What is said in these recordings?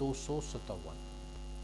257।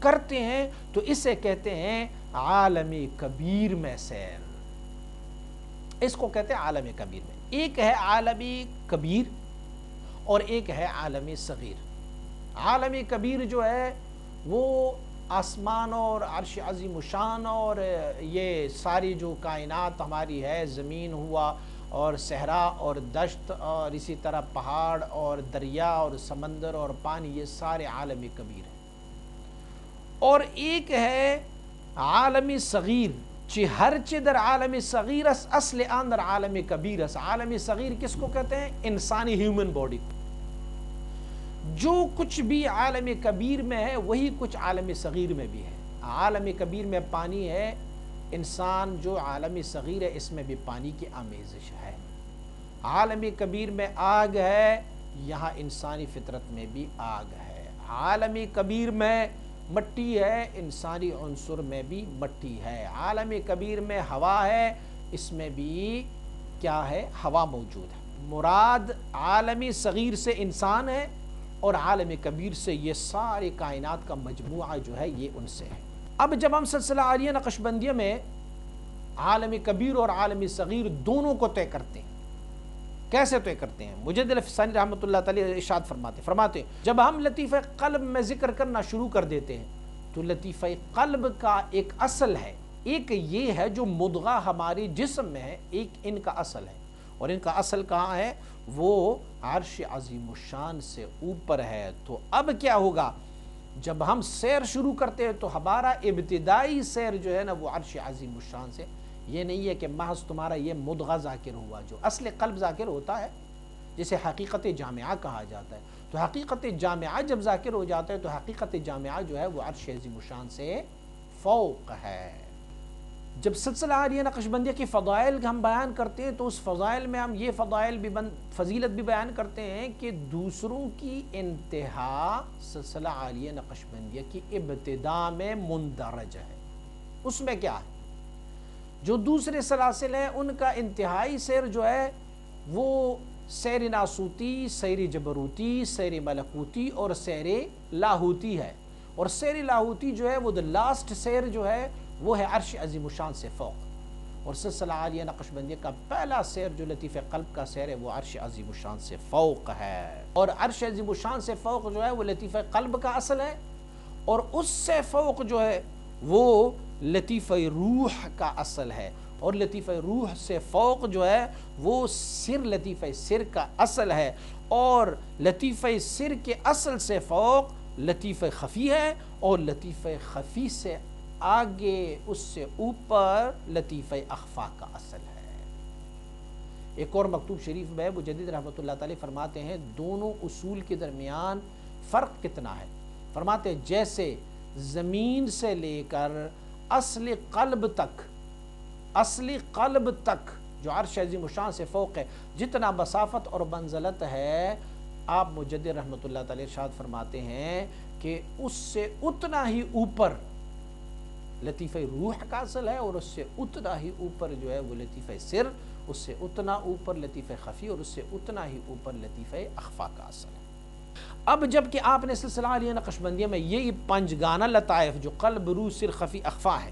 کرتے ہیں تو اسے کہتے ہیں عالم کبیر میں سیر. اس کو کہتے ہیں عالم کبیر میں. ایک ہے عالم کبیر اور ایک ہے عالم صغیر. عالم کبیر جو ہے وہ آسمان اور عرش عظیم الشان اور یہ ساری جو کائنات ہماری ہے، زمین ہوا اور صحرا اور دشت اور اسی طرح پہاڑ اور دریا اور سمندر اور پانی، یہ سارے عالم کبیر ہیں. اور ایک ہے عالم صغیر چی ہر چی در عالم صغیر اصل اندر عالم کبیر ہے. عالم صغیر کس کو کہتے ہیں؟ انسانی ہیومن باڈی کو. جو کچھ بھی عالم کبیر میں ہے وہی کچھ عالم صغیر میں بھی ہے. عالم کبیر میں پانی ہے، انسان جو عالم صغیر ہے اس میں بھی پانی کی آمیزش ہے. عالم کبیر میں آگ ہے، یہاں انسانی فطرت میں بھی آگ ہے. عالم کبیر میں مٹی ہے، انسانی عنصر میں بھی مٹی ہے. عالم کبیر میں ہوا ہے، اس میں بھی کیا ہے؟ ہوا موجود ہے. مراد عالم صغیر سے انسان ہے اور عالم کبیر سے یہ سارے کائنات کا مجموعہ جو ہے یہ ان سے ہے. اب جب ہم سلسلہ عالیہ نقشبندیہ میں عالم کبیر اور عالم صغیر دونوں کو طے کرتے ہیں، کیسے طے کرتے ہیں؟ مجدد الفسانی رحمۃ اللہ تعالی ارشاد فرماتے ہیں جب ہم لطیفہ قلب میں ذکر کرنا شروع کر دیتے ہیں تو لطیفہ قلب کا ایک اصل ہے. ایک یہ ہے جو مدغہ ہماری جسم میں ہے، ایک ان کا اصل ہے. اور ان کا اصل کہاں ہے؟ وہ عرش عظیم الشان سے اوپر ہے. تو اب کیا ہوگا؟ جب ہم سیر شروع کرتے ہیں تو ہمارا ابتدائی سیر جو ہے نا وہ عرش عظیم الشان سے. یہ نہیں ہے کہ محض تمہارا یہ مدغہ ذاکر ہوا، جو اصل قلب ذاکر ہوتا ہے جسے حقیقت جامعہ کہا جاتا ہے. تو حقیقت جامعہ جب ذاکر ہو جاتا ہے تو حقیقت جامعہ جو ہے وہ عرش عظیم الشان سے فوق ہے. جب سلسلہ عالیہ نقشبندیہ کی فضائل ہم بیان کرتے ہیں تو اس فضائل میں ہم یہ فضیلت بھی بیان کرتے ہیں کہ دوسروں کی انتہا سلسلہ عالیہ نقشبندیہ کی ابتدا میں مندرج ہے. اس میں کیا ہے؟ جو دوسرے سلاسل ہیں ان کا انتہائی سیر جو ہے وہ سیر ناسوتی، سیر جبروتی، سیر ملکوتی اور سیر لاہوتی ہے. اور سیر لاہوتی جو ہے وہ لاسٹ سیر جو ہے وہ ہے عرش عظیم الشان سے فوق. اور سلسلہ عالیہ نقشبندیہ کا پہلا سیر جو لطیفہ قلب کا سیر ہے وہ عرش عظیم الشان سے فوق ہے. اور عرش عظیم الشان سے فوق جو ہے وہ لطیفہ قلب کا اصل ہے. اور اس سے فوق جو ہے وہ لطیفہ روح کا اصل ہے. اور لطیفہ روح سے فوق جو ہے وہ سر لطیفہ سر کا اصل ہے. اور لطیفہ سر کے اصل سے فوق لطیفہ خفی ہے. اور لطیفہ خفی سے آگے اس سے اوپر لطیفہ اخفا کا اصل ہے. ایک اور مکتوب شریف میں مجدد رحمۃ اللہ تعالی فرماتے ہیں دونوں اصول کے درمیان فرق کتنا ہے. فرماتے ہیں جیسے زمین سے لے کر اصل قلب تک جو عرش عظیم الشان سے فوق ہے جتنا مسافت اور منزلت ہے، آپ مجدد رحمۃ اللہ تعالی ارشاد فرماتے ہیں کہ اس سے اتنا ہی اوپر لطیفہ روح کا اصل ہے. اور اس سے اتنا ہی اوپر جو ہے وہ لطیفہ سر، اس سے اتنا اوپر لطیفہ خفی، اور اس سے اتنا ہی اوپر لطیفہ اخفا کا اصل ہے. اب جب کہ آپ نے سلسلہ عالیہ نقشبندیہ میں یہ پنجگانہ لطائف جو قلب، روح، سر، خفی، اخفا ہے،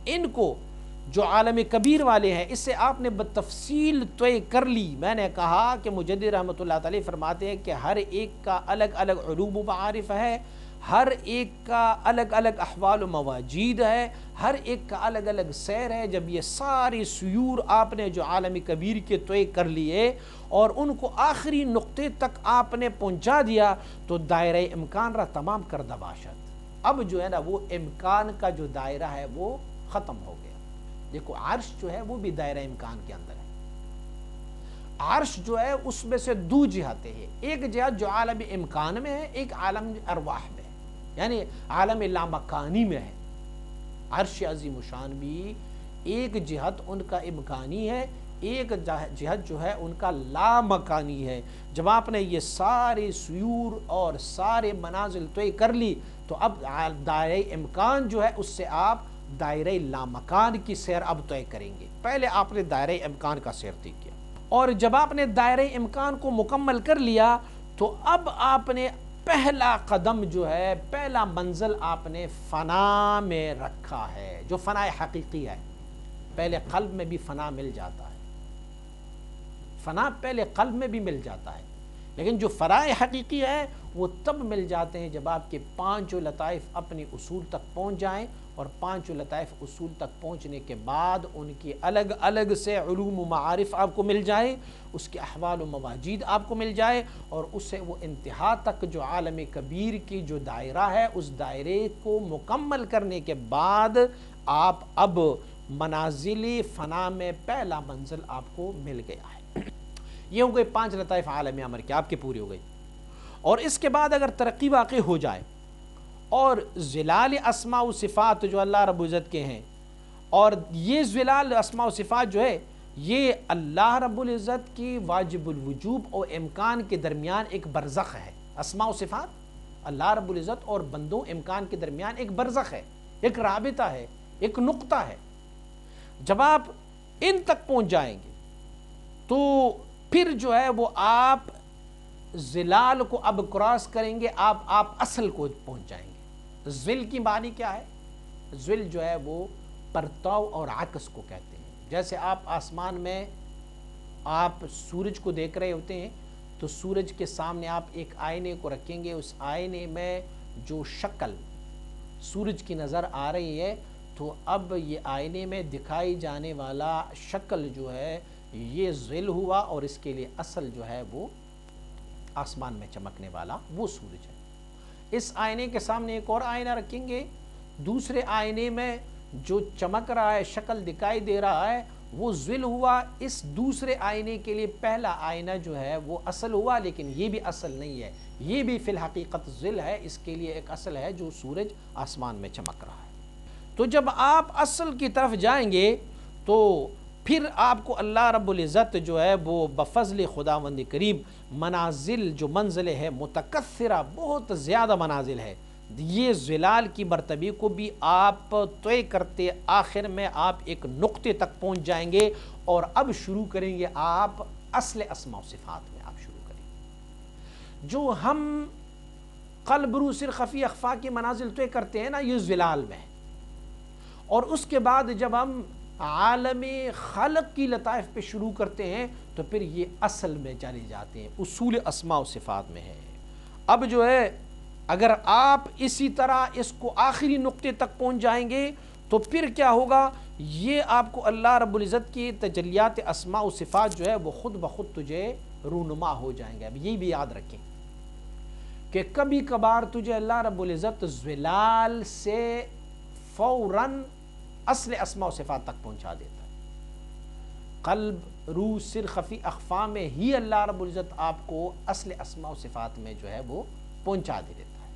ان کو جو عالم کبیر والے ہیں اس سے آپ نے بتفصیل طے کر لی. میں نے کہا کہ مجدد رحمۃ اللہ تعالی فرماتے ہیں کہ ہر ایک کا الگ الگ علوم و معارف ہے، ہر ایک کا الگ الگ احوال و مواجید ہے، ہر ایک کا الگ الگ سیر ہے. جب یہ ساری سیور آپ نے جو عالم کبیر کے طے کر لیے اور ان کو آخری نقطے تک آپ نے پہنچا دیا تو دائرہ امکان را تمام کردہ باشد. اب جو ہے نا وہ امکان کا جو دائرہ ہے وہ ختم ہو گیا. دیکھو عرش جو ہے وہ بھی دائرہ امکان کے اندر ہے. عرش جو ہے اس میں سے دو جہتیں ہیں، ایک جہت جو عالم امکان میں ہے، ایک عالم ارواح میں ہے، یعنی عالم لامکانی میں ہے. عرش عظیم الشان بھی ایک جہت ان کا امکانی ہے، ایک جہت جو ہے ان کا لامکانی ہے. جب آپ نے یہ سارے سیور اور سارے منازل طے کر لی تو اب دائرہ امکان جو ہے اس سے آپ دائرہ لامکان کی سیر اب طے کریں گے. پہلے آپ نے دائرہ امکان کا سیر طے کیا، اور جب آپ نے دائرہ امکان کو مکمل کر لیا تو اب آپ نے پہلا قدم جو ہے، پہلا منزل آپ نے فنا میں رکھا ہے، جو فنا حقیقی ہے۔ پہلے قلب میں بھی فنا مل جاتا ہے، فنا پہلے قلب میں بھی مل جاتا ہے، لیکن جو فنا حقیقی ہے وہ تب مل جاتے ہیں جب آپ کے پانچوں لطائف اپنی اصول تک پہنچ جائیں، اور پانچوں لطائف اصول تک پہنچنے کے بعد ان کی الگ الگ سے علوم و معارف آپ کو مل جائے، اس کے احوال و مواجید آپ کو مل جائے، اور اسے وہ انتہا تک جو عالم کبیر کی جو دائرہ ہے، اس دائرے کو مکمل کرنے کے بعد آپ اب منازل فنا میں پہلا منزل آپ کو مل گیا ہے۔ یہ ہو گئے 5 لطائف عالم امر کے، آپ کے پوری ہو گئی۔ اور اس کے بعد اگر ترقی واقع ہو جائے اور ظلال اسماء و صفات جو اللہ رب العزت کے ہیں، اور یہ ظلال اسماء و صفات جو ہے یہ اللہ رب العزت کی واجب الوجوب اور امکان کے درمیان ایک برزخ ہے۔ اسماء و صفات اللہ رب العزت اور بندوں امکان کے درمیان ایک برزخ ہے، ایک رابطہ ہے، ایک نقطہ ہے۔ جب آپ ان تک پہنچ جائیں گے تو پھر جو ہے وہ آپ ظلال کو اب کراس کریں گے، آپ اصل کو پہنچ جائیں گے۔ ظل کی معنی کیا ہے؟ ظل جو ہے وہ پرتاؤ اور عکس کو کہتے ہیں۔ جیسے آپ آسمان میں آپ سورج کو دیکھ رہے ہوتے ہیں تو سورج کے سامنے آپ ایک آئینے کو رکھیں گے، اس آئینے میں جو شکل سورج کی نظر آ رہی ہے تو اب یہ آئینے میں دکھائی جانے والا شکل جو ہے یہ ظل ہوا، اور اس کے لیے اصل جو ہے وہ آسمان میں چمکنے والا وہ سورج ہے۔ اس آئینے کے سامنے ایک اور آئینہ رکھیں گے، دوسرے آئینے میں جو چمک رہا ہے، شکل دکھائی دے رہا ہے وہ ظل ہوا۔ اس دوسرے آئینے کے لیے پہلا آئینہ جو ہے وہ اصل ہوا، لیکن یہ بھی اصل نہیں ہے، یہ بھی فی الحقیقت ظل ہے، اس کے لیے ایک اصل ہے جو سورج آسمان میں چمک رہا ہے۔ تو جب آپ اصل کی طرف جائیں گے تو پھر آپ کو اللہ رب العزت جو ہے وہ بفضل خداوند کریم منازل جو منزل ہے متکثرہ، بہت زیادہ منازل ہے، یہ ظلال کی مرتبے کو بھی آپ طے کرتے آخر میں آپ ایک نقطے تک پہنچ جائیں گے، اور اب شروع کریں گے آپ اصل اسماء و صفات میں آپ شروع کریں گے۔ جو ہم قلب روح سر خفی اخفا کی منازل طے کرتے ہیں نا، یہ ظلال میں ہے، اور اس کے بعد جب ہم عالم خلق کی لطائف پہ شروع کرتے ہیں تو پھر یہ اصل میں چلے جاتے ہیں، اصول اسماء و صفات میں ہے۔ اب جو ہے اگر آپ اسی طرح اس کو آخری نقطے تک پہنچ جائیں گے تو پھر کیا ہوگا، یہ آپ کو اللہ رب العزت کی تجلیات اسماء و صفات جو ہے وہ خود بخود تجھے رونما ہو جائیں گے۔ اب یہ بھی یاد رکھیں کہ کبھی کبھار تجھے اللہ رب العزت ظلال سے فوراً اصل اسماء و صفات تک پہنچا دیتا ہے۔ قلب روح سر خفی اخفا میں ہی اللہ رب العزت آپ کو اصل اسماء و صفات میں جو ہے وہ پہنچا دے دیتا ہے۔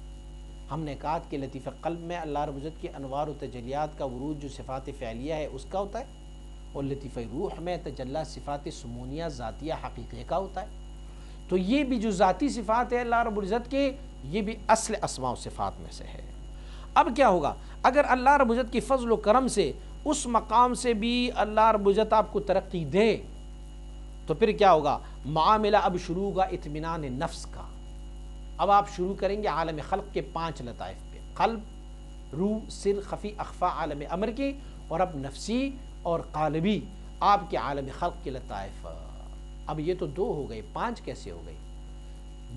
ہم نے کہا کہ لطیفہ قلب میں اللہ رب العزت کی انوار و تجلیات کا ورود جو صفات فعلیہ ہے اس کا ہوتا ہے، اور لطیفہ روح میں تجلی صفات سمونیہ ذاتیہ حقیقیہ کا ہوتا ہے۔ تو یہ بھی جو ذاتی صفات ہے اللہ رب العزت کے، یہ بھی اصل اسماء و صفات میں سے ہے۔ اب کیا ہوگا اگر اللہ رب العزت کی فضل و کرم سے اس مقام سے بھی اللہ رب العزت آپ کو ترقی دے تو پھر کیا ہوگا، معاملہ اب شروع ہوگا اطمینان نفس کا۔ اب آپ شروع کریں گے عالم خلق کے 5 لطائف پہ، قلب روح سر خفی اخفا عالم امر کی، اور اب نفسی اور قالبی آپ کے عالم خلق کے لطائف۔ اب یہ تو 2 ہو گئے، 5 کیسے ہو گئی؟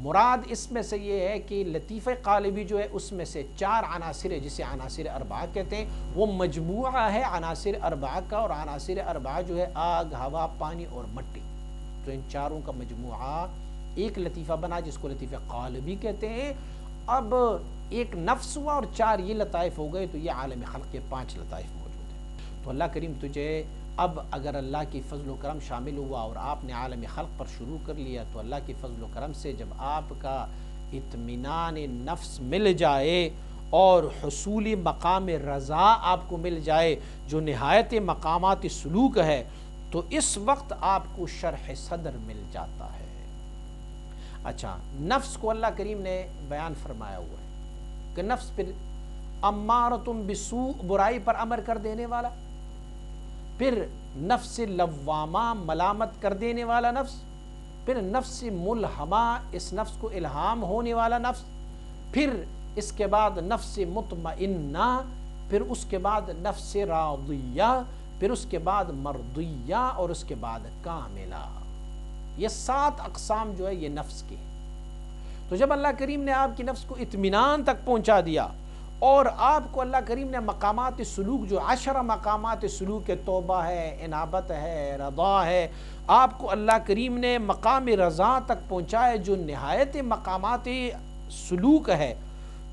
مراد اس میں سے یہ ہے کہ لطیفہ قالبی جو ہے اس میں سے 4 عناصر ہے جسے عناصر اربعہ کہتے ہیں، وہ مجموعہ ہے عناصر اربعہ کا، اور عناصر اربعہ جو ہے آگ، ہوا، پانی اور مٹی، تو ان چاروں کا مجموعہ ایک لطیفہ بنا جس کو لطیفہ قالبی کہتے ہیں۔ اب ایک نفس ہوا اور 4 یہ لطائف ہو گئے، تو یہ عالم خلق کے 5 لطائف موجود ہیں۔ تو اللہ کریم تجھے اب اگر اللہ کی فضل و کرم شامل ہوا اور آپ نے عالم خلق پر شروع کر لیا، تو اللہ کی فضل و کرم سے جب آپ کا اطمینان نفس مل جائے اور حصول مقام رضا آپ کو مل جائے جو نہایت مقامات سلوک ہے، تو اس وقت آپ کو شرح صدر مل جاتا ہے۔ اچھا، نفس کو اللہ کریم نے بیان فرمایا ہوا ہے کہ نفس پھر امارتم بالسوء، برائی پر امر کر دینے والا، پھر نفس لوامہ، ملامت کر دینے والا نفس، پھر نفس ملہمہ، اس نفس کو الہام ہونے والا نفس، پھر اس کے بعد نفس مطمئنہ، پھر اس کے بعد نفس راضیہ، پھر اس کے بعد مرضیہ، اور اس کے بعد کاملہ۔ یہ 7 اقسام جو ہے یہ نفس کی۔ تو جب اللہ کریم نے آپ کی نفس کو اطمینان تک پہنچا دیا، اور آپ کو اللہ کریم نے مقامات سلوک جو 10 مقامات سلوک ہے، توبہ ہے، انابت ہے، رضا ہے، آپ کو اللہ کریم نے مقام رضا تک پہنچائے جو نہایت مقامات سلوک ہے،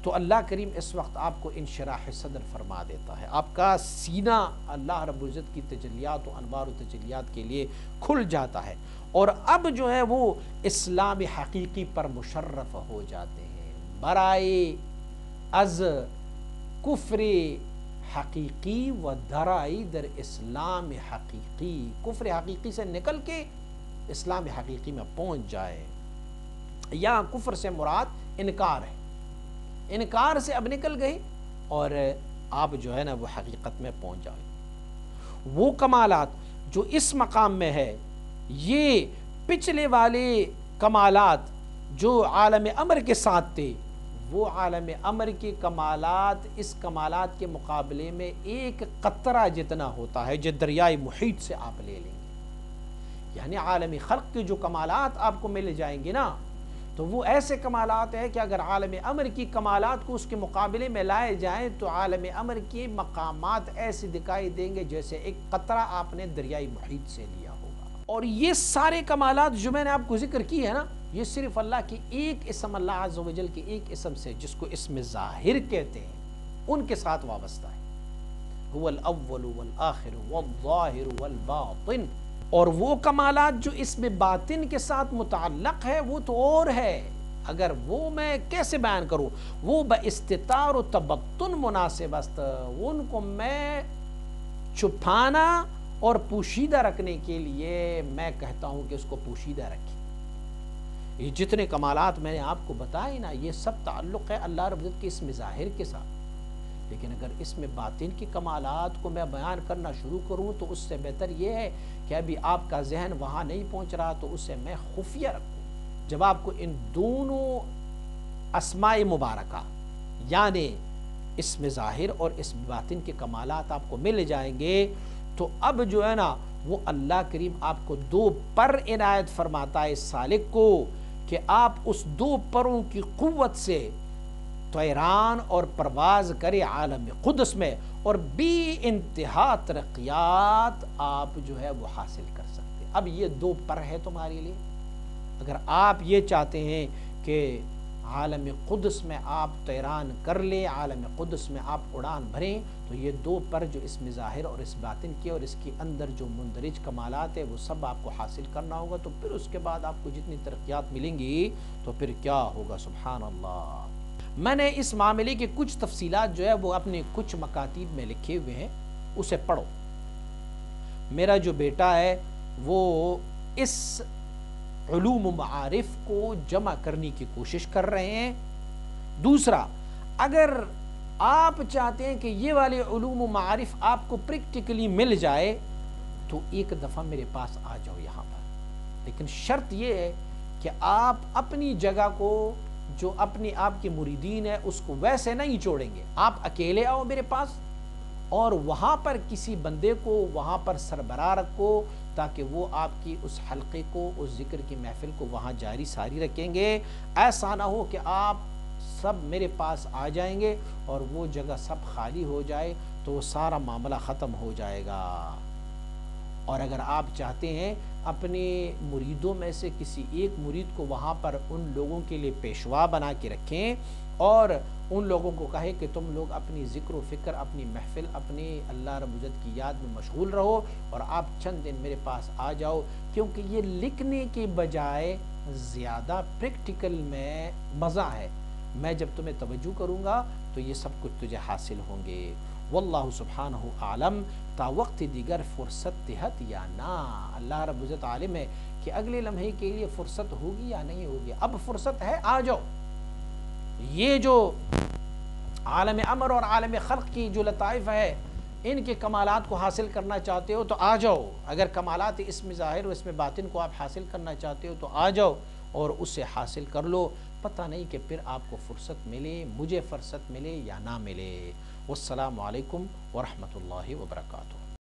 تو اللہ کریم اس وقت آپ کو انشراح صدر فرما دیتا ہے، آپ کا سینہ اللہ رب العزت کی تجلیات و انوار و تجلیات کے لیے کھل جاتا ہے، اور اب جو ہے وہ اسلام حقیقی پر مشرف ہو جاتے ہیں، برائے از کفر حقیقی و درائی در اسلام حقیقی، کفر حقیقی سے نکل کے اسلام حقیقی میں پہنچ جائے۔ یہاں کفر سے مراد انکار ہے، انکار سے اب نکل گئے اور آپ جو ہے نا وہ حقیقت میں پہنچ جائے۔ وہ کمالات جو اس مقام میں ہے، یہ پچھلے والے کمالات جو عالم امر کے ساتھ تھے، وہ عالم امر کے کمالات اس کمالات کے مقابلے میں ایک قطرہ جتنا ہوتا ہے جو دریائے محیط سے آپ لے لیں گے۔ یعنی عالم خلق کے جو کمالات آپ کو مل جائیں گے نا، تو وہ ایسے کمالات ہیں کہ اگر عالم امر کی کمالات کو اس کے مقابلے میں لائے جائیں تو عالم امر کے مقامات ایسے دکھائی دیں گے جیسے ایک قطرہ آپ نے دریائے محیط سے لیا ہوگا۔ اور یہ سارے کمالات جو میں نے آپ کو ذکر کی ہے نا، یہ صرف اللہ کی ایک اسم، اللہ عز و جل کے ایک اسم سے، جس کو اسم ظاہر کہتے ہیں، ان کے ساتھ وابستہ ہے۔ هو الاول والآخر والظاہر والباطن۔ اور وہ کمالات جو اسم باطن کے ساتھ متعلق ہے وہ تو اور ہے، اگر وہ میں کیسے بیان کروں، وہ باستتار و تبطن مناسب است، ان کو میں چھپانا اور پوشیدہ رکھنے کے لیے میں کہتا ہوں کہ اس کو پوشیدہ رکھیں۔ یہ جتنے کمالات میں نے آپ کو بتائے نا، یہ سب تعلق ہے اللہ رب العزت کے اسم ظاہر کے ساتھ، لیکن اگر اسم باطن کی کمالات کو میں بیان کرنا شروع کروں تو اس سے بہتر یہ ہے کہ ابھی آپ کا ذہن وہاں نہیں پہنچ رہا تو اسے میں خفیہ رکھوں۔ جب آپ کو ان دونوں اسماء مبارکہ یعنی اسم ظاہر اور اسم باطن کے کمالات آپ کو مل جائیں گے تو اب جو ہے نا وہ اللہ کریم آپ کو 2 پر عنایت فرماتا ہے اس سالک کو، کہ آپ اس 2 پروں کی قوت سے طیران اور پرواز کرے عالم قدس میں، اور بے انتہا ترقیات آپ جو ہے وہ حاصل کر سکتے۔ اب یہ 2 پر ہے تمہارے لیے، اگر آپ یہ چاہتے ہیں کہ عالم قدس میں آپ طیران کر لیں، عالم قدس میں آپ اڑان بھریں، تو یہ 2 پر جو اسم ظاہر اور اس باطن کے اور اس کے اندر جو مندرج کمالات ہیں وہ سب آپ کو حاصل کرنا ہوگا، تو پھر اس کے بعد آپ کو جتنی ترقیات ملیں گی تو پھر کیا ہوگا، سبحان اللہ۔ میں نے اس معاملے کے کچھ تفصیلات جو ہے وہ اپنے کچھ مکاتیب میں لکھے ہوئے ہیں، اسے پڑھو۔ میرا جو بیٹا ہے وہ اس علوم و معارف کو جمع کرنے کی کوشش کر رہے ہیں۔ دوسرا، اگر آپ چاہتے ہیں کہ یہ والے علوم و معارف آپ کو پریکٹیکلی مل جائے تو ایک دفعہ میرے پاس آ جاؤ یہاں پر، لیکن شرط یہ ہے کہ آپ اپنی جگہ کو جو اپنے آپ کے مریدین ہیں اس کو ویسے نہیں چھوڑیں گے، آپ اکیلے آؤ میرے پاس اور وہاں پر کسی بندے کو وہاں پر سربراہ رکھو تاکہ وہ آپ کی اس حلقے کو، اس ذکر کی محفل کو وہاں جاری ساری رکھیں گے۔ ایسا نہ ہو کہ آپ سب میرے پاس آ جائیں گے اور وہ جگہ سب خالی ہو جائے تو وہ سارا معاملہ ختم ہو جائے گا۔ اور اگر آپ چاہتے ہیں اپنے مریدوں میں سے کسی ایک مرید کو وہاں پر ان لوگوں کے لیے پیشوا بنا کے رکھیں اور ان لوگوں کو کہے کہ تم لوگ اپنی ذکر و فکر، اپنی محفل، اپنی اللہ رب العزت کی یاد میں مشغول رہو اور آپ چند دن میرے پاس آ جاؤ، کیونکہ یہ لکھنے کے بجائے زیادہ پریکٹیکل میں مزہ ہے۔ میں جب تمہیں توجہ کروں گا تو یہ سب کچھ تجھے حاصل ہوں گے۔ واللہ سبحانہ عالم، تا وقت دیگر فرصت تحت یا نہ، اللہ رب العزت عالم ہے کہ اگلے لمحے کے لیے فرصت ہوگی یا نہیں ہوگی۔ اب فرصت ہے، آ جاؤ۔ یہ جو عالم امر اور عالم خلق کی جو لطائف ہے ان کے کمالات کو حاصل کرنا چاہتے ہو تو آ جاؤ، اگر کمالات اسم ظاہر اور اسم باطن کو آپ حاصل کرنا چاہتے ہو تو آ جاؤ اور اسے حاصل کر لو، پتہ نہیں کہ پھر آپ کو فرصت ملے، مجھے فرصت ملے یا نہ ملے۔ والسلام علیکم ورحمۃ اللہ وبرکاتہ۔